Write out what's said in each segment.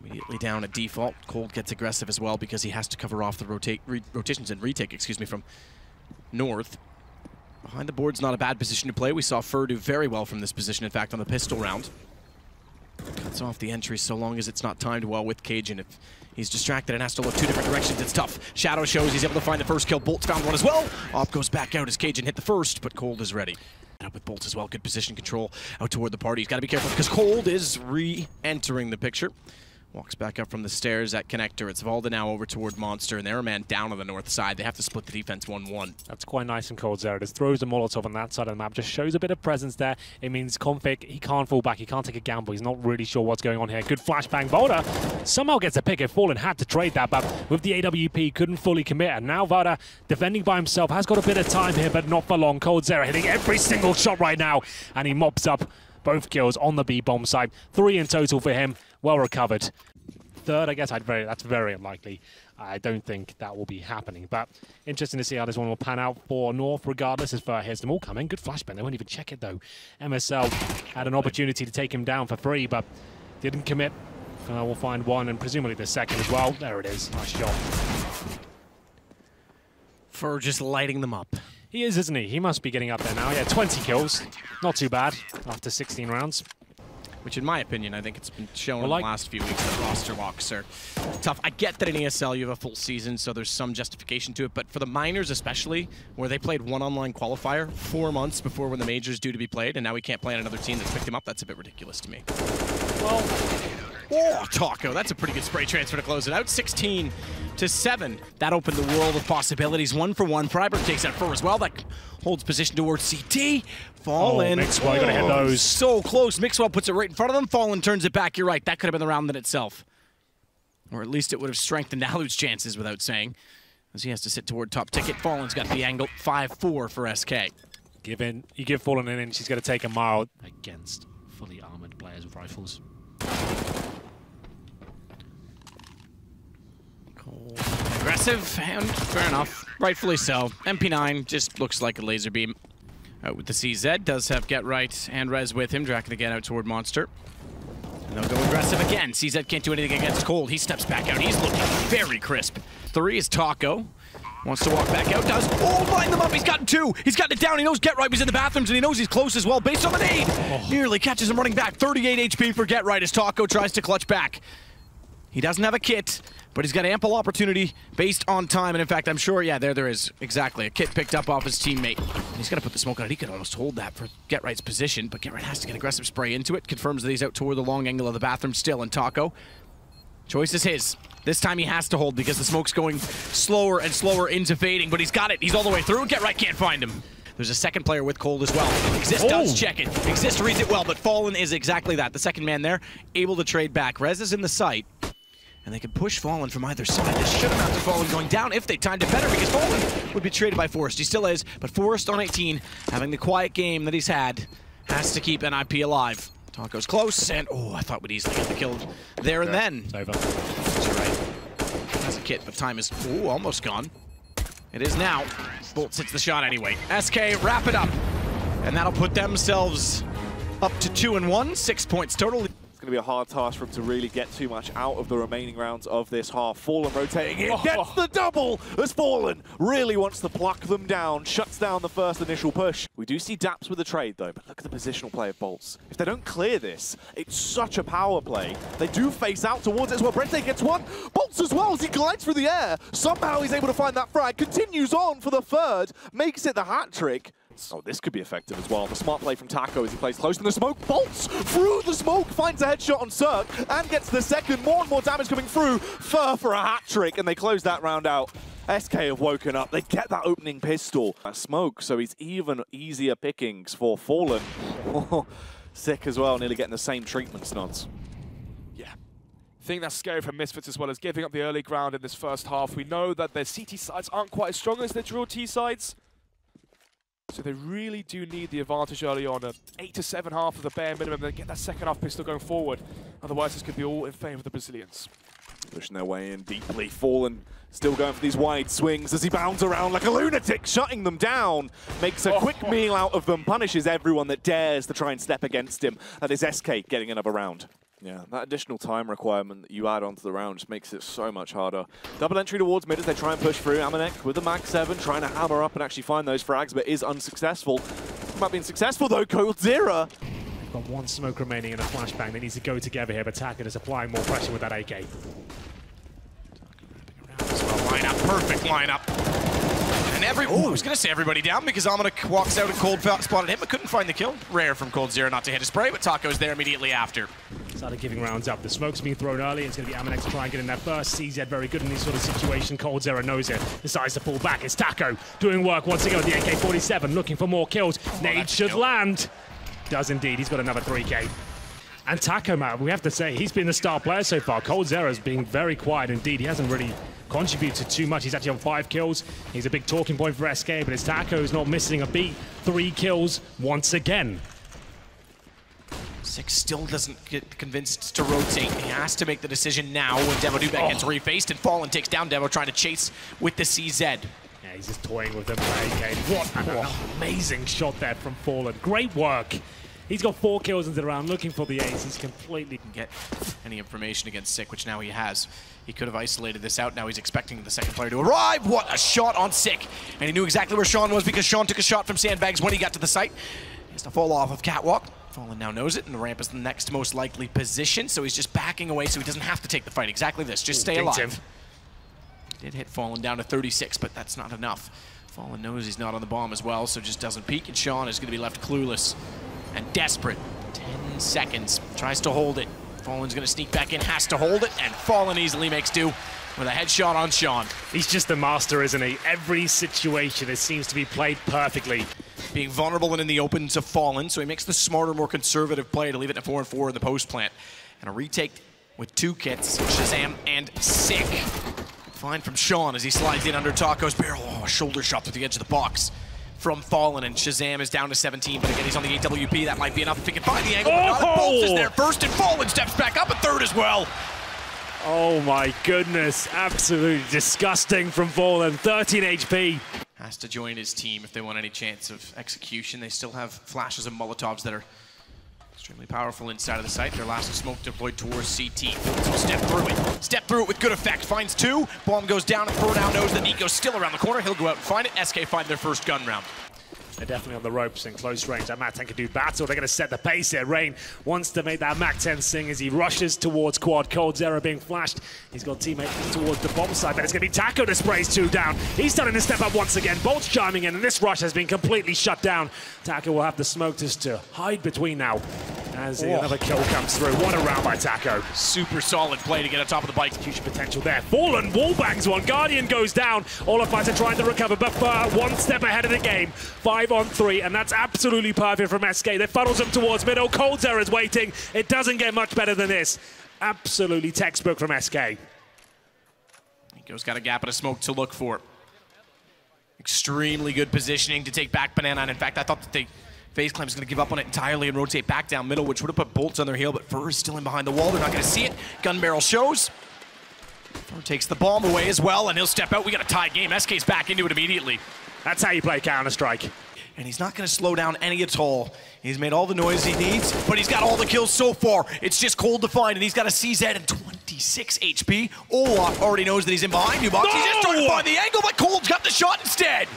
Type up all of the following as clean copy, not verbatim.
Immediately down at default. Cold gets aggressive as well because he has to cover off the rotations and retake, excuse me, from north. Behind the board's not a bad position to play. We saw Fur do very well from this position, in fact, on the pistol round. Cuts off the entry so long as it's not timed well with Cajun. If he's distracted and has to look two different directions, it's tough. Shadow shows he's able to find the first kill. Bolt found one as well. Op goes back out as Cajun hit the first, but Cold is ready. Up with Bolt as well. Good position control out toward the party. He's got to be careful because Cold is re-entering the picture. Walks back up from the stairs at Connector. It's Valda now over toward Monster, and they're a man down on the north side. They have to split the defense 1-1. That's quite nice from Cold there. Just throws a Molotov on that side of the map. Just shows a bit of presence there. It means Config, he can't fall back. He can't take a gamble. He's not really sure what's going on here. Good flashbang. Valda somehow gets a pick. If Fallen had to trade that, but with the AWP, couldn't fully commit. And now Valda, defending by himself, has got a bit of time here, but not for long. Cold Zera hitting every single shot right now, and he mops up both kills on the B-bomb side. 3 in total for him. Well recovered. Third, I guess that's very unlikely. I don't think that will be happening. But interesting to see how this one will pan out for North, regardless, as far here's them all coming. Good flashbang. They won't even check it, though. MSL had an opportunity to take him down for free, but didn't commit. We'll find one, and presumably the second as well. There it is. Nice shot. For just lighting them up. He is, isn't he? He must be getting up there now. Yeah, 20 kills. Not too bad after 16 rounds. Which, in my opinion, I think it's been shown in the last few weeks that roster locks are tough. I get that in ESL you have a full season, so there's some justification to it, but for the minors especially, where they played one online qualifier 4 months before when the major's due to be played, and now we can't play on another team that's picked him up, that's a bit ridiculous to me. Well, oh, Taco, that's a pretty good spray transfer to close it out. 16-7. That opened the world of possibilities. 1-for-1. Freiburg takes out Fur as well. That holds position towards CT. Fallen. Oh, Mixwell gonna hit those. So close. Mixwell puts it right in front of them. Fallen turns it back. You're right. That could have been the round in itself. Or at least it would have strengthened Alu's chances without saying, as he has to sit toward top ticket. Fallen's got the angle. 5-4 for SK. You give Fallen an inch, she's going to take a mile against fully armored players with rifles. Cold. Aggressive, and fair enough. Rightfully so. MP9 just looks like a laser beam. Out with the CZ, does have Getfight and Rez with him, tracking again out toward Monster. And they'll go aggressive again. CZ can't do anything against Cold. He steps back out. He's looking very crisp. 3 is Taco. Wants to walk back out, does. Oh, line them up. He's gotten 2. He's gotten it down. He knows Getfight was in the bathrooms, and he knows he's close as well based on the nade. Oh. Nearly catches him running back. 38 HP for Getfight as Taco tries to clutch back. He doesn't have a kit, but he's got ample opportunity based on time. And in fact, I'm sure, yeah, there is. Exactly. A kit picked up off his teammate. And he's got to put the smoke on it. He could almost hold that for Getfight's position, but Getfight has to get aggressive spray into it. Confirms that he's out toward the long angle of the bathroom still, and Taco. Choice is his. This time he has to hold because the smoke's going slower and slower into fading, but he's got it. He's all the way through. Getfight can't find him. There's a second player with Cold as well. Exist does check it. Exist reads it well, but Fallen is exactly that. The second man there, able to trade back. Rez is in the site. And they can push Fallen from either side. This should amount to Fallen going down if they timed it better, because Fallen would be traded by Forrest. He still is, but Forrest on 18, having the quiet game that he's had, has to keep NIP alive. Taco's close, and oh, I thought we'd easily get the kill there and then. It's over. That's right. Has a kit, but time is almost gone. It is now. Bolts hits the shot anyway. SK wrap it up, and that'll put themselves up to 2-1, 6 points total. It's going to be a hard task for him to really get too much out of the remaining rounds of this half. Fallen rotating in, gets the double as Fallen really wants to pluck them down, shuts down the first initial push. We do see Daps with the trade though, but look at the positional play of Bolts. If they don't clear this, it's such a power play. They do face out towards it as well. Brente gets one, Bolts as well as he glides through the air. Somehow he's able to find that frag, continues on for the third, makes it the hat trick. Oh, this could be effective as well. The smart play from Taco as he plays close to the smoke. Bolts through the smoke, finds a headshot on Cirque, and gets the second. More and more damage coming through. Fur for a hat trick, and they close that round out. SK have woken up. They get that opening pistol. Smoke, so it's even easier pickings for Fallen. Sick as well, nearly getting the same treatment, Snods. Yeah. I think that's scary for Misfits as well as giving up the early ground in this first half. We know that their CT sides aren't quite as strong as their drill T sides. So they really do need the advantage early on. 8 to 7 half of the bare minimum. They get that second half pistol going forward. Otherwise, this could be all in favour of the Brazilians. Pushing their way in deeply. Fallen still going for these wide swings as he bounds around like a lunatic, shutting them down. Makes a quick meal out of them. Punishes everyone that dares to try and step against him. That is SK getting another round. Yeah, that additional time requirement that you add onto the round just makes it so much harder. Double entry towards mid as they try and push through. Amanek with the Mag 7 trying to hammer up and actually find those frags, but is unsuccessful. About being successful though, coldzera. They've got one smoke remaining and a flashbang. They need to go together here, but Taka is applying more pressure with that AK. Lineup, perfect lineup. And I was going to say everybody down because Amanek walks out and Cold spotted him but couldn't find the kill. Rare from coldzera not to hit a spray, but Taco's there immediately after. Started giving rounds up. The smoke's being thrown early. It's going to be Amanek to try and get in there first. CZ very good in these sort of situations. coldzera knows it. Decides to pull back. It's Taco doing work once again with the AK-47, looking for more kills. Nade should land. Does indeed. He's got another 3K. And Taco, man, we have to say, he's been the star player so far. coldzera's being very quiet indeed. He hasn't really contributed too much. He's actually on 5 kills. He's a big talking point for SK, but it's Taco who's not missing a beat. 3 kills once again. Six still doesn't get convinced to rotate. He has to make the decision now when Devo Dubek gets refaced and Fallen takes down Devo trying to chase with the CZ. Yeah, he's just toying with them. What an amazing shot there from Fallen. Great work. He's got 4 kills into the round, looking for the ace. He's completely... Get any information against Sick, which now he has. He could have isolated this out. Now he's expecting the second player to arrive. What a shot on Sick. And he knew exactly where Sean was because Sean took a shot from Sandbags when he got to the site. He has to fall off of Catwalk. Fallen now knows it, and the ramp is the next most likely position, so he's just backing away so he doesn't have to take the fight. Exactly this. Just stay alive. Did hit Fallen down to 36, but that's not enough. Fallen knows he's not on the bomb as well, so just doesn't peek, and Sean is going to be left clueless and desperate. 10 seconds. Tries to hold it. Fallen's going to sneak back in, has to hold it, and Fallen easily makes do with a headshot on Sean. He's just a master, isn't he? Every situation, it seems to be played perfectly. Being vulnerable and in the open to Fallen, so he makes the smarter, more conservative play to leave it at 4-4 in the post plant. And a retake with 2 kits, Shazam and Sick. Fine from Sean as he slides in under Taco's barrel. Oh, a shoulder shot through the edge of the box from Fallen, and Shazam is down to 17, but again, he's on the AWP. That might be enough if he can find the angle. Bolt is there first, and Fallen steps back up a third as well. Oh my goodness, absolutely disgusting from Fallen. 13 HP. Has to join his team if they want any chance of execution. They still have flashes and Molotovs that are extremely powerful inside of the site. Their last smoke deployed towards CT. So step through it. Step through it with good effect. Finds 2. Bomb goes down, and Fur now knows that Nico's still around the corner. He'll go out and find it. SK find their first gun round. They're definitely on the ropes in close range. That Mac-10 can do battle. They're going to set the pace here. Rain wants to make that Mac-10 sing as he rushes towards quad. coldzera being flashed. He's got teammates towards the bomb side, but it's going to be Taco that sprays 2 down. He's starting to step up once again. Bolt's chiming in, and this rush has been completely shut down. Taco will have the smoke just to hide between now as another kill comes through. What a round by Taco. Super solid play to get on top of the bike. Execution potential there. Fallen wallbangs one. Guardian goes down. All of us are trying to recover, but Fur 1 step ahead of the game. 5-on-3, and that's absolutely perfect from SK. They funnels him towards middle. coldzera is waiting. It doesn't get much better than this. Absolutely textbook from SK. Nico's got a gap and a smoke to look for. Extremely good positioning to take back Banana, and in fact, I thought that FaZe Clan was going to give up on it entirely and rotate back down middle, which would have put Bolts on their heel, but Fur is still in behind the wall. They're not going to see it. Gun barrel shows. Fur takes the bomb away as well, and he'll step out. We got a tie game. SK's back into it immediately. That's how you play Counter-Strike. And he's not going to slow down any at all. He's made all the noise he needs, but he's got all the kills so far. It's just cold to find, and he's got a CZ and 26 HP. Olaf already knows that he's in behind you, Box. He's just trying to find the angle, but Cold's got the shot instead.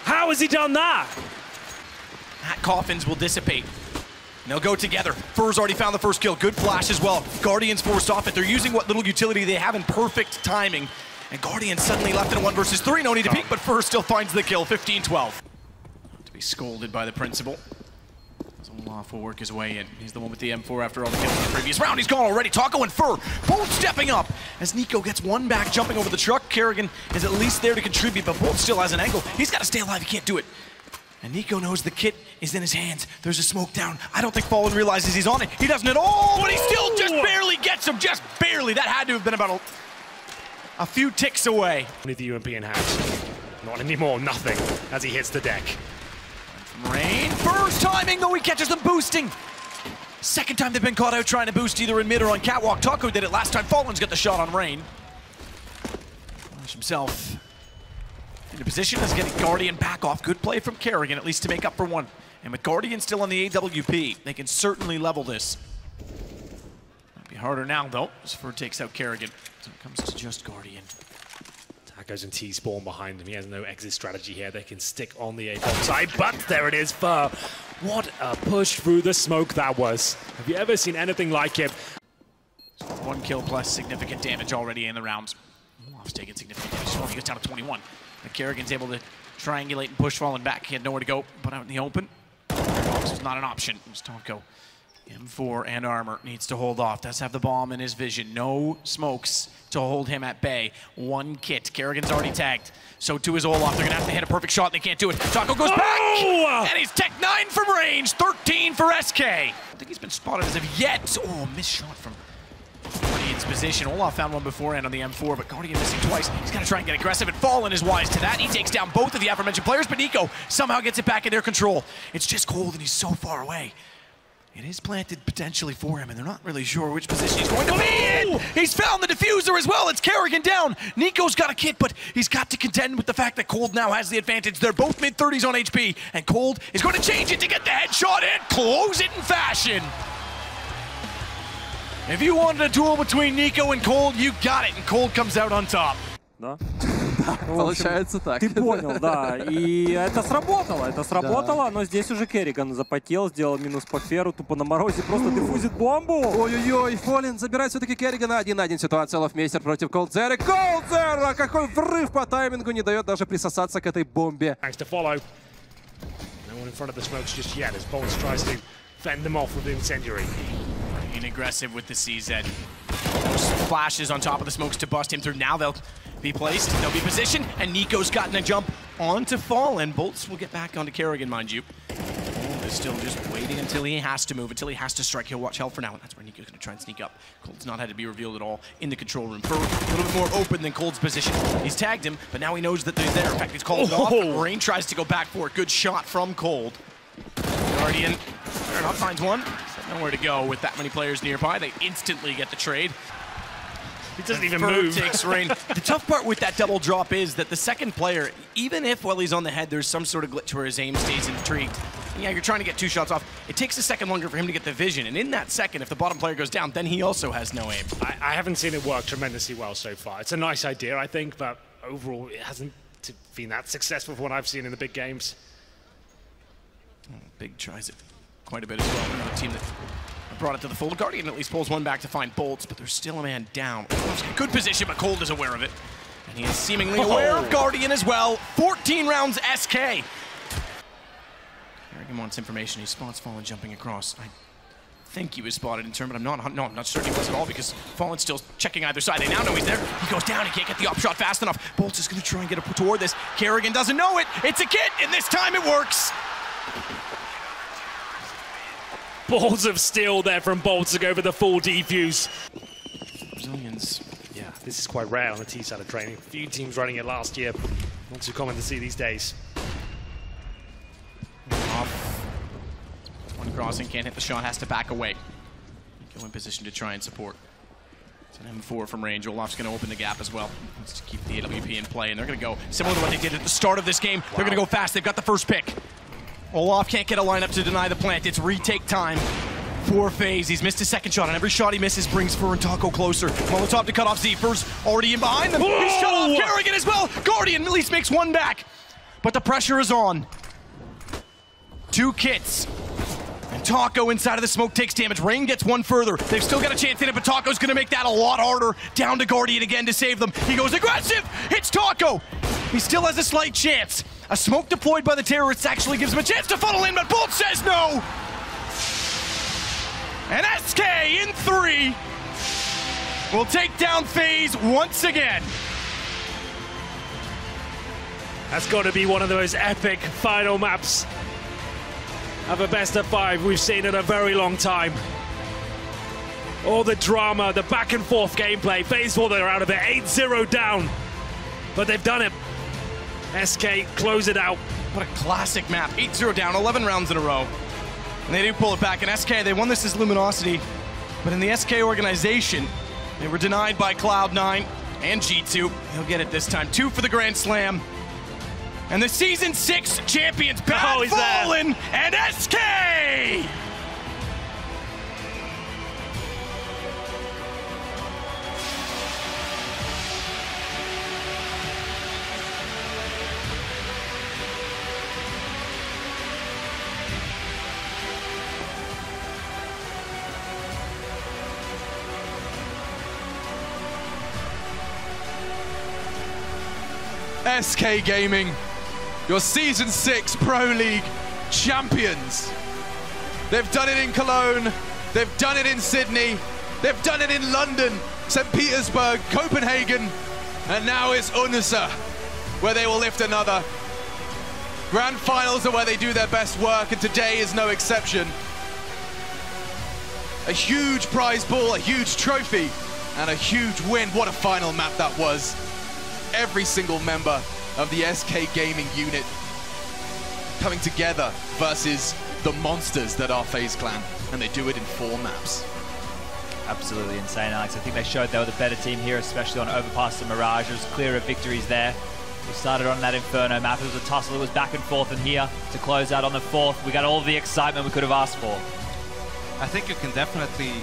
How has he done that? That coffins will dissipate. And they'll go together. Fur's already found the first kill. Good flash as well. Guardian's forced off it. They're using what little utility they have in perfect timing. And Guardian suddenly left in a 1 versus 3. No need to peek, but Fur still finds the kill. 15-12. To be scolded by the principal. Olaf will work his way in. He's the one with the M4 after all the kills in the previous round. He's gone already. Taco and Fur both stepping up as Nico gets 1 back, jumping over the truck. Kerrigan is at least there to contribute, but Bolt still has an angle. He's got to stay alive. He can't do it. And Nico knows the kit is in his hands. There's a smoke down. I don't think Fallen realizes he's on it. He doesn't at all, but he still just barely gets him. Just barely. That had to have been about a few ticks away. Only the UMP in hatch. Not anymore. Nothing as he hits the deck. Rain, first timing, though he catches them boosting. Second time they've been caught out trying to boost either in mid or on Catwalk. Taco did it last time. Fallen's got the shot on Rain. Flash himself into position as getting Guardian back off. Good play from Kerrigan, at least to make up for 1. And with Guardian still on the AWP, they can certainly level this. harder now, though, as Fur takes out Kerrigan. So it comes to just Guardian. Taco's in T-spawn behind him. He has no exit strategy here. They can stick on the A-bomb side, but there it is, Fur. What a push through the smoke that was. Have you ever seen anything like it? 1 kill plus significant damage already in the round. Olaf's taking significant damage. He goes down to 21. But Kerrigan's able to triangulate and push Fallen back. He had nowhere to go, but out in the open. This was not an option. It was Tonko. M4 and armor needs to hold off. Does have the bomb in his vision. No smokes to hold him at bay. 1 kit. Kerrigan's already tagged. So too is Olaf. They're going to have to hit a perfect shot. They can't do it. Taco goes back! And he's tech 9 from range. 13 for SK. I don't think he's been spotted as of yet. Oh, missed shot from Guardian's position. Olaf found one beforehand on the M4, but Guardian missing twice. He's got to try and get aggressive, and Fallen is wise to that. He takes down both of the aforementioned players, but Nico somehow gets it back in their control. It's just cold, and he's so far away. It is planted potentially for him, and they're not really sure which position he's going to be in. He's found the diffuser as well. It's Kerrigan down. Nico's got a kit, but he's got to contend with the fact that Cold now has the advantage. They're both mid-30s on HP, and Cold is going to change it to get the headshot and close it in fashion. If you wanted a duel between Nico and Cold, you got it, and Cold comes out on top. Да. Получается так. Ты понял, да. И это сработало, но здесь уже Керриган запотел, сделал минус по феру, тупо на морозе, просто диффузит бомбу. Ой-ой-ой, Фолин забирает все-таки Керригана. 1-1 ситуация, Лофмейстер против Колдзера. Колдзера! Какой врыв по таймингу, не дает даже присосаться к этой бомбе. Thanks to follow. No one in front of the smokes just yet as Bolts tries to fend them off with the incendiary. Being aggressive with the CZ. Those flashes on top of the smokes to bust him through. Now they'll be placed, they'll be positioned, and Nico's gotten a jump onto Fallen. Bolts will get back onto Kerrigan, mind you. Cold is still just waiting until he has to move, until he has to strike. He'll watch Hell for now, and that's where Nico's going to try and sneak up. Cold's not had to be revealed at all in the control room. Fur, a little bit more open than Cold's position. He's tagged him, but now he knows that they're there. In fact, he's called off. Rain tries to go back for it. Good shot from Cold. Guardian, fair enough, finds one. Nowhere to go with that many players nearby. They instantly get the trade. He doesn't even move. Takes Rain. The tough part with that double drop is that the second player, even if while he's on the head, there's some sort of glitch where his aim stays intrigued. Yeah, you're trying to get 2 shots off. It takes a second longer for him to get the vision, and in that second, if the bottom player goes down, then he also has no aim. I haven't seen it work tremendously well so far. It's a nice idea, I think, but overall, it hasn't been that successful for what I've seen in the big games. Big tries it quite a bit as well. Another team that brought it to the full. Guardian at least pulls one back to find Bolts, but there's still a man down. Good position, but Cold is aware of it. And he is seemingly aware of Guardian as well. 14 rounds SK. Kerrigan wants information. He spots Fallen jumping across. I think he was spotted in turn, but I'm not certain he was at all because Fallen's still checking either side. They now know he's there. He goes down. He can't get the up shot fast enough. Bolts is going to try and get up toward this. Kerrigan doesn't know it. It's a kit, and this time it works. Balls of steel there from Bolts to go for the full defuse. Brazilians. Yeah, this is quite rare on the T side of training. A few teams running it last year. Not too common to see these days. Off. One crossing, can't hit the shot, has to back away. Go in position to try and support. It's an M4 from range. Olaf's going to open the gap as well. Wants to keep the AWP in play, and they're going to go similar to what they did at the start of this game. Wow. They're going to go fast. They've got the first pick. Olaf can't get a lineup to deny the plant. It's retake time for FaZe. He's missed his second shot, and every shot he misses brings Fur and Taco closer. Molotov to cut off Z. Fur's already in behind them. He's shut off Kerrigan as well. Guardian at least makes one back, but the pressure is on. 2 kits. And Taco inside of the smoke takes damage. Rain gets one further. They've still got a chance in it, but Taco's going to make that a lot harder. Down to Guardian again to save them. He goes aggressive. Hits Taco. He still has a slight chance. A smoke deployed by the terrorists actually gives him a chance to funnel in, but Bolt says no. And SK in 3 will take down FaZe once again. That's got to be one of those epic final maps of a best of 5 we've seen in a very long time. All the drama, the back and forth gameplay. FaZe thought they were out of it, 8-0 down, but they've done it. SK close it out. What a classic map. 8-0 down, 11 rounds in a row. And they do pull it back. And SK, they won this as Luminosity, but in the SK organization, they were denied by Cloud9 and G2. He'll get it this time. 2 for the Grand Slam. And the Season 6 champions, Bad Fallen and SK! SK Gaming, your Season 6 Pro League champions. They've done it in Cologne, they've done it in Sydney, they've done it in London, St. Petersburg, Copenhagen, and now it's Odense, where they will lift another. Grand finals are where they do their best work, and today is no exception. A huge prize pool, a huge trophy, and a huge win. What a final map that was. Every single member of the SK Gaming unit coming together versus the monsters that are FaZe Clan, and they do it in 4 maps. Absolutely insane, Alex. I think they showed they were the better team here, especially on Overpass and Mirage. There was clearer victories there. We started on that Inferno map. It was a tussle. It was back and forth, and here to close out on the 4th, we got all the excitement we could have asked for. I think you can definitely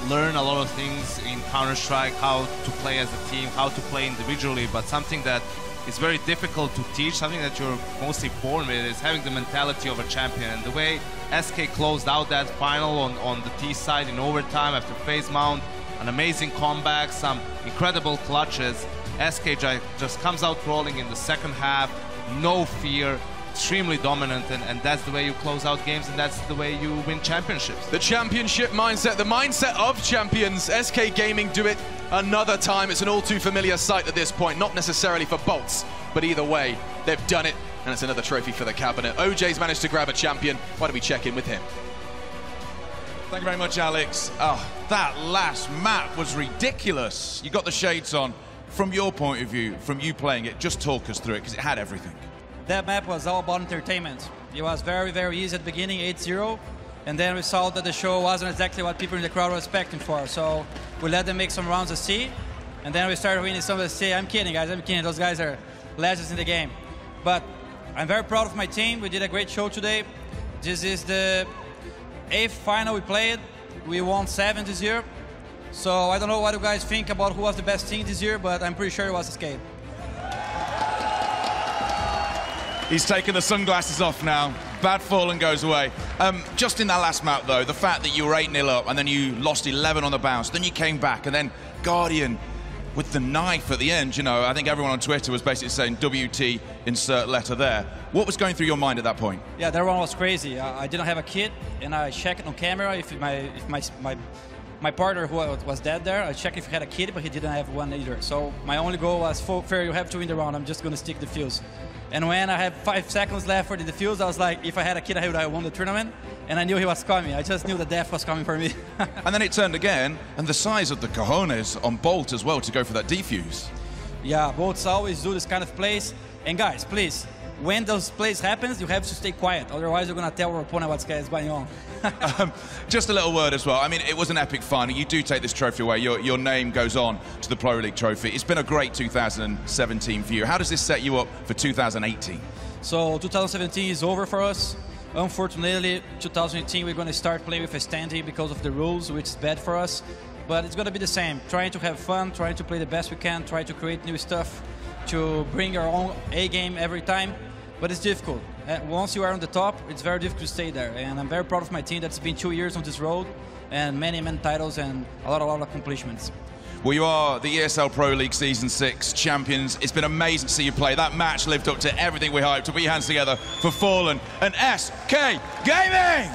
learn a lot of things in Counter-Strike, how to play as a team, how to play individually, but something that is very difficult to teach, something that you're mostly born with, is having the mentality of a champion. And the way SK closed out that final on the T side in overtime after FaZe Mount, an amazing comeback, some incredible clutches. SK just comes out rolling in the second half, no fear, extremely dominant, and that's the way you close out games, and that's the way you win championships. The championship mindset, the mindset of champions. SK Gaming do it another time. It's an all too familiar sight at this point, not necessarily for Bolts, but either way, they've done it, and it's another trophy for the cabinet. OJ's managed to grab a champion. Why don't we check in with him? Thank you very much, Alex. Oh, that last map was ridiculous. You got the shades on. From your point of view, from you playing it, just talk us through it, because it had everything. That map was all about entertainment. It was very, very easy at the beginning, 8-0, and then we saw that the show wasn't exactly what people in the crowd were expecting for, so we let them make some rounds of C, and then we started winning some of the C. I'm kidding, guys, I'm kidding. Those guys are legends in the game. But I'm very proud of my team. We did a great show today. This is the 8th final we played. We won 7 this year. So I don't know what you guys think about who was the best team this year, but I'm pretty sure it was SK. He's taken the sunglasses off now. Bad Fallen goes away. Just in that last map, though, the fact that you were 8-0 up and then you lost 11 on the bounce, then you came back, and then Guardian with the knife at the end, you know, I think everyone on Twitter was basically saying WT, insert letter there. What was going through your mind at that point? Yeah, that one was crazy. I didn't have a kid, and I checked on camera if my partner who was dead there, I checked if he had a kid, but he didn't have one either. So my only goal was, fair, you have to win the round. I'm just going to stick the fuse. And when I had 5 seconds left for the defuse, I was like, if I had a kid, I would have won the tournament. And I knew he was coming. I just knew the death was coming for me. And then it turned again, and the size of the cojones on Bolt as well to go for that defuse. Yeah, Bolts always do this kind of plays. And guys, please, when those plays happens, you have to stay quiet. Otherwise, you're going to tell our opponent what's going on. Just a little word as well. I mean, it was an epic final. You do take this trophy away. Your name goes on to the Pro League trophy. It's been a great 2017 for you. How does this set you up for 2018? So 2017 is over for us. Unfortunately, 2018 we're going to start playing with a standing because of the rules, which is bad for us. But it's going to be the same. Trying to have fun, trying to play the best we can, try to create new stuff, to bring our own A game every time. But it's difficult. Once you are on the top, it's very difficult to stay there. And I'm very proud of my team that's been 2 years on this road, and many titles and a lot of accomplishments. Well, you are the ESL Pro League Season 6 champions. It's been amazing to see you play. That match lived up to everything we hoped. To put your hands together for Fallen and SK Gaming!